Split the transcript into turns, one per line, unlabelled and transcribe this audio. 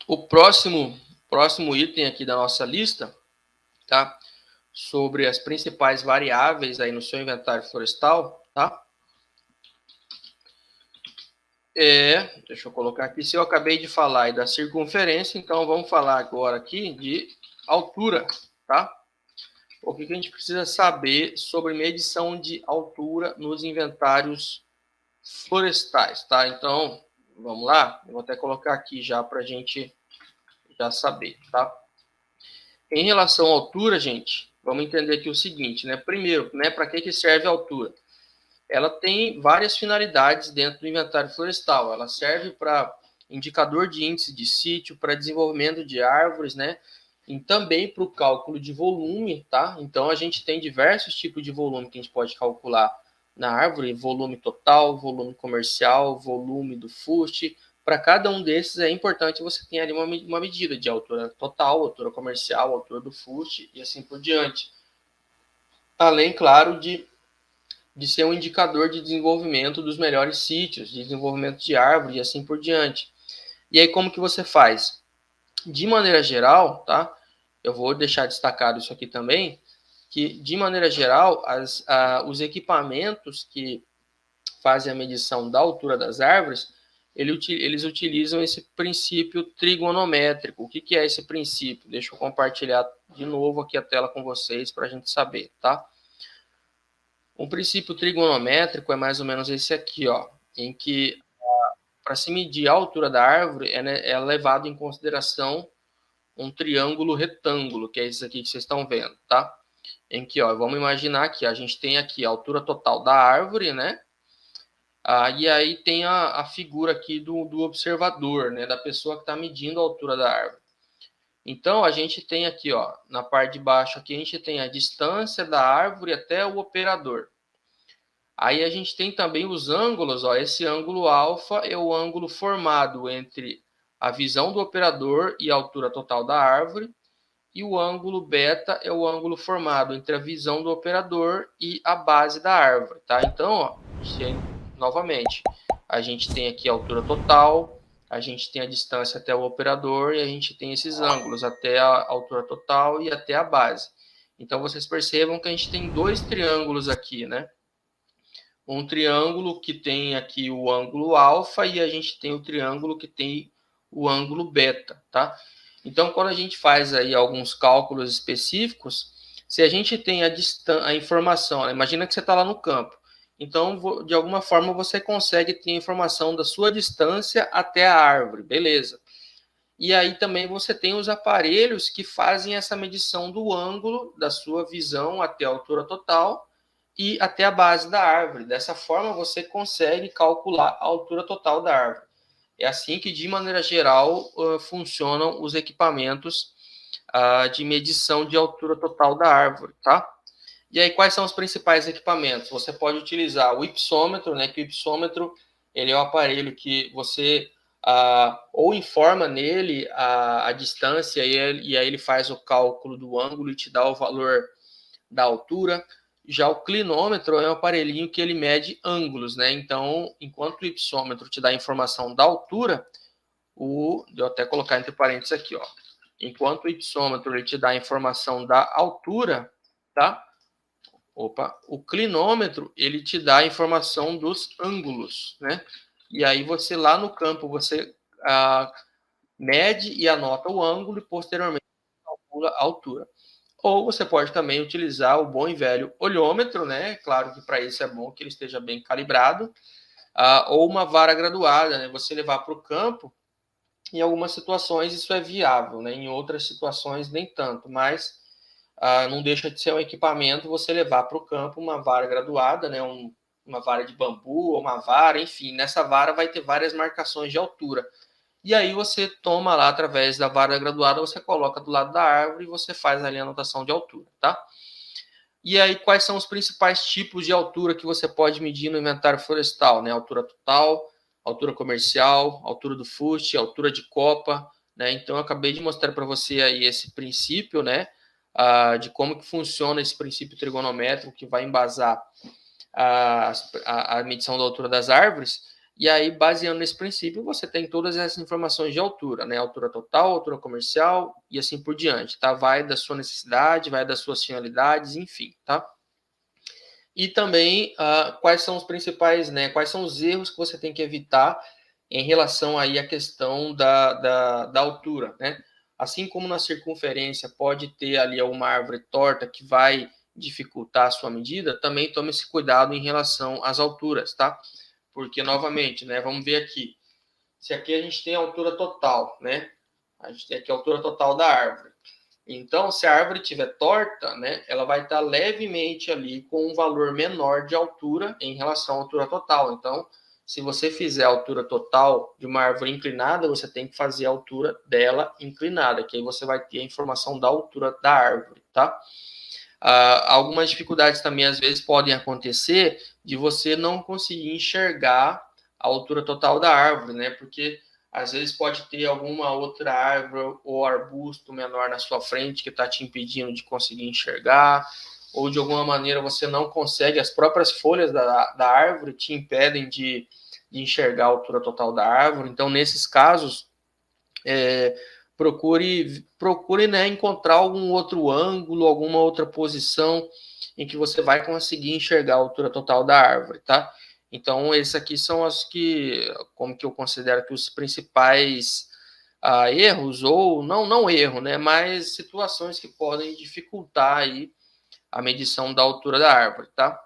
O próximo item aqui da nossa lista, tá? Sobre as principais variáveis aí no seu inventário florestal, tá? Deixa eu colocar aqui, se eu acabei de falar aí da circunferência, então vamos falar agora aqui de altura, tá? O que a gente precisa saber sobre medição de altura nos inventários florestais, tá? Então, vamos lá? Eu vou até colocar aqui já para a gente já saber, tá? Em relação à altura, gente, vamos entender aqui o seguinte, né? Primeiro, né, para que serve a altura? Ela tem várias finalidades dentro do inventário florestal. Ela serve para indicador de índice de sítio, para desenvolvimento de árvores, né? E também para o cálculo de volume, tá? Então a gente tem diversos tipos de volume que a gente pode calcular na árvore: volume total, volume comercial, volume do fuste. Para cada um desses é importante você ter ali uma medida de altura total, altura comercial, altura do fuste e assim por diante. Além, claro, de ser um indicador de desenvolvimento dos melhores sítios, de desenvolvimento de árvore e assim por diante. E aí como que você faz? De maneira geral, tá? Eu vou deixar destacado isso aqui também, que de maneira geral os equipamentos que fazem a medição da altura das árvores, eles utilizam esse princípio trigonométrico. O que é esse princípio? Deixa eu compartilhar de novo aqui a tela com vocês para a gente saber, tá? Um princípio trigonométrico é mais ou menos esse aqui, ó, em que para se medir a altura da árvore é levado em consideração um triângulo retângulo, que é esse aqui que vocês estão vendo, tá? Em que, ó, vamos imaginar que a gente tem aqui a altura total da árvore, né? E aí tem a figura aqui do observador, né? Da pessoa que está medindo a altura da árvore. Então, a gente tem aqui, ó, na parte de baixo aqui, a gente tem a distância da árvore até o operador. Aí a gente tem também os ângulos, ó, esse ângulo alfa é o ângulo formado entre a visão do operador e a altura total da árvore, e o ângulo beta é o ângulo formado entre a visão do operador e a base da árvore, tá? Então, ó, novamente, a gente tem aqui a altura total, a gente tem a distância até o operador e a gente tem esses ângulos até a altura total e até a base. Então, vocês percebam que a gente tem dois triângulos aqui, né? Um triângulo que tem aqui o ângulo alfa e a gente tem o triângulo que tem o ângulo beta, tá? Então, quando a gente faz aí alguns cálculos específicos, se a gente tem a informação, né? Imagina que você está lá no campo, então, de alguma forma, você consegue ter a informação da sua distância até a árvore, beleza. E aí também você tem os aparelhos que fazem essa medição do ângulo da sua visão até a altura total e até a base da árvore. Dessa forma, você consegue calcular a altura total da árvore. É assim que, de maneira geral, funcionam os equipamentos de medição de altura total da árvore, tá? E aí, quais são os principais equipamentos? Você pode utilizar o ipsômetro, né? Que o ipsômetro ele é um aparelho que você ou informa nele a distância e aí ele faz o cálculo do ângulo e te dá o valor da altura. Já o clinômetro é um aparelhinho que ele mede ângulos, né? Então, enquanto o ipsômetro te dá a informação da altura, eu até colocar entre parênteses aqui, ó. Enquanto o ipsômetro ele te dá a informação da altura, tá? O clinômetro ele te dá a informação dos ângulos, né? E aí você lá no campo você mede e anota o ângulo e posteriormente calcula a altura. Ou você pode também utilizar o bom e velho olhômetro, né? Claro que para isso é bom que ele esteja bem calibrado, ou uma vara graduada, né? Você levar para o campo. Em algumas situações isso é viável, né? Em outras situações nem tanto, mas não deixa de ser um equipamento você levar para o campo uma vara graduada, né? Uma vara de bambu ou uma vara, enfim, nessa vara vai ter várias marcações de altura. E aí você toma lá, através da vara graduada, você coloca do lado da árvore e você faz ali a anotação de altura, tá? E aí, quais são os principais tipos de altura que você pode medir no inventário florestal, né? Altura total, altura comercial, altura do fuste, altura de copa, né? Então, eu acabei de mostrar para você aí esse princípio, né? De como que funciona esse princípio trigonométrico que vai embasar a medição da altura das árvores. E aí, baseando nesse princípio, você tem todas essas informações de altura, né? Altura total, altura comercial e assim por diante, tá? Vai da sua necessidade, vai das suas finalidades, enfim, tá? E também quais são os principais, né? Quais são os erros que você tem que evitar em relação aí à questão da altura, né? Assim como na circunferência pode ter ali uma árvore torta que vai dificultar a sua medida, também tome esse cuidado em relação às alturas, tá? Porque, novamente, né? Vamos ver aqui. Se aqui a gente tem a altura total, né? A gente tem aqui a altura total da árvore. Então, se a árvore estiver torta, né, ela vai estar levemente ali com um valor menor de altura em relação à altura total. Então, se você fizer a altura total de uma árvore inclinada, você tem que fazer a altura dela inclinada, que aí você vai ter a informação da altura da árvore, tá? Algumas dificuldades também, às vezes, podem acontecer de você não conseguir enxergar a altura total da árvore, né? Porque às vezes pode ter alguma outra árvore ou arbusto menor na sua frente que está te impedindo de conseguir enxergar, ou de alguma maneira você não consegue, as próprias folhas da árvore te impedem de enxergar a altura total da árvore. Então, nesses casos, procure, né, encontrar algum outro ângulo, alguma outra posição em que você vai conseguir enxergar a altura total da árvore, tá? Então, esses aqui são as que, como que eu considero que os principais erros, ou não erro, né, mas situações que podem dificultar aí a medição da altura da árvore, tá?